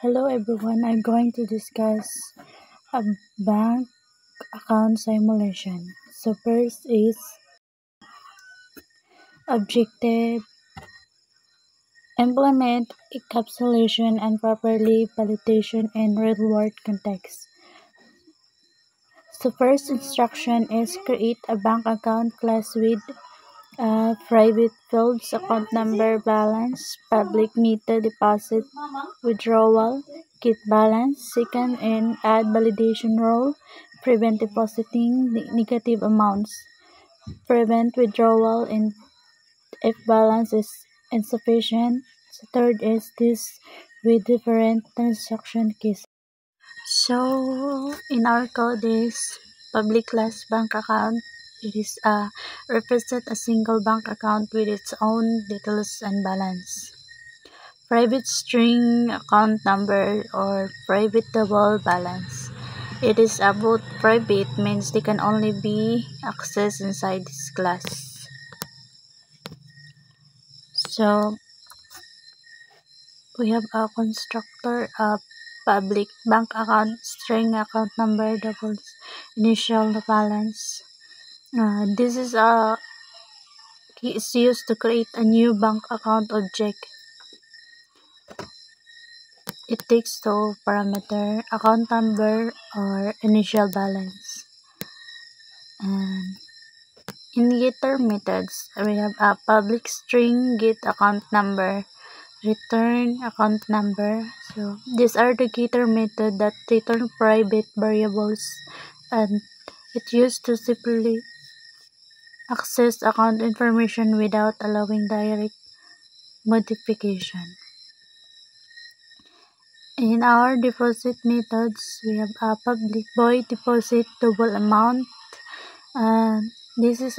Hello everyone, I'm going to discuss a bank account simulation. So first is objective, implement encapsulation and properly validation in real-world context. So first instruction is create a bank account class with private fields, account number, balance, public method, deposit, withdrawal, keep balance. Second, and add validation rule, prevent depositing negative amounts, prevent withdrawal in if balance is insufficient. So third is this with different transaction keys. So in our code is public class bank account. It is represent a single bank account with its own details and balance. Private string account number or private double balance. It is about private means they can only be accessed inside this class. So we have a constructor of public bank account string account number doubles initial balance. This is used to create a new bank account object. It takes two parameter, account number or initial balance. And in getter methods, we have a public string get account number, return account number. So these are the getter method that return private variables, and it used to simply access account information without allowing direct modification. In our deposit methods, we have a public void deposit double amount, and this is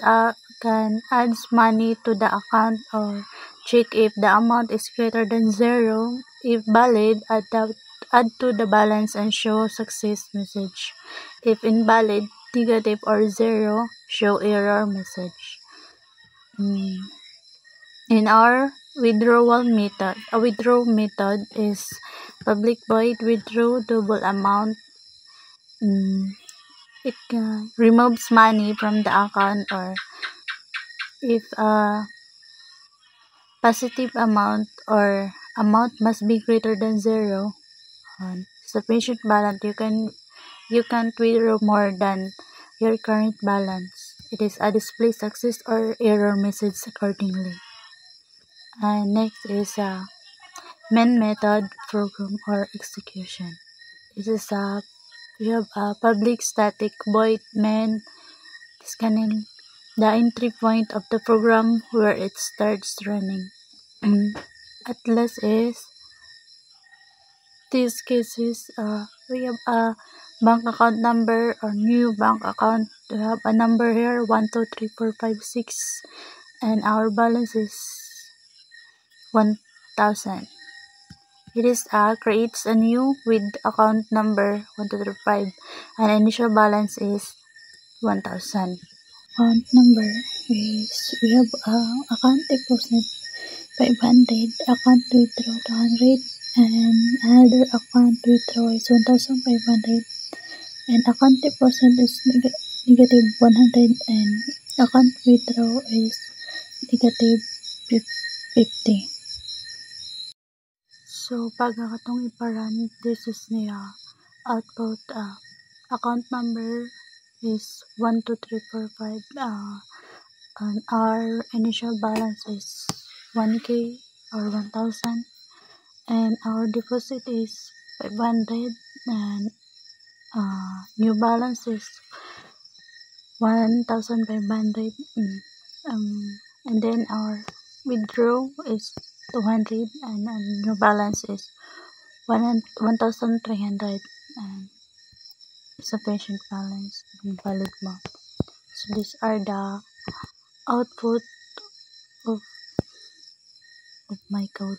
can add money to the account or check if the amount is greater than 0. If valid, add to the balance and show success message. If invalid, negative or 0, show error message. In our withdrawal method, a withdraw method is public void withdraw double amount. It removes money from the account, or if a positive amount or amount must be greater than 0 on sufficient balance, you can't withdraw more than your current balance. It is a display success or error message accordingly. And next is main method program or execution. This is we have a public static void main scanning the entry point of the program where it starts running. At last is these cases we have a bank account number or new bank account. We have a number here 123456 and our balance is 1000. It is creates a new with account number 1235 and initial balance is 1000. Account number is we have account deposit 500, account withdraw 200, and another account withdraw is 1500, and account deposit is negative 100, and account withdraw is negative 50. So pag katong iparan, this is niya output account number is 12345 and our initial balance is 1k or 1000 and our deposit is 500 and new balance is 1500 and then our withdraw is 200 and new balance is 1300 and sufficient balance and valid mo. So these are the output of my code.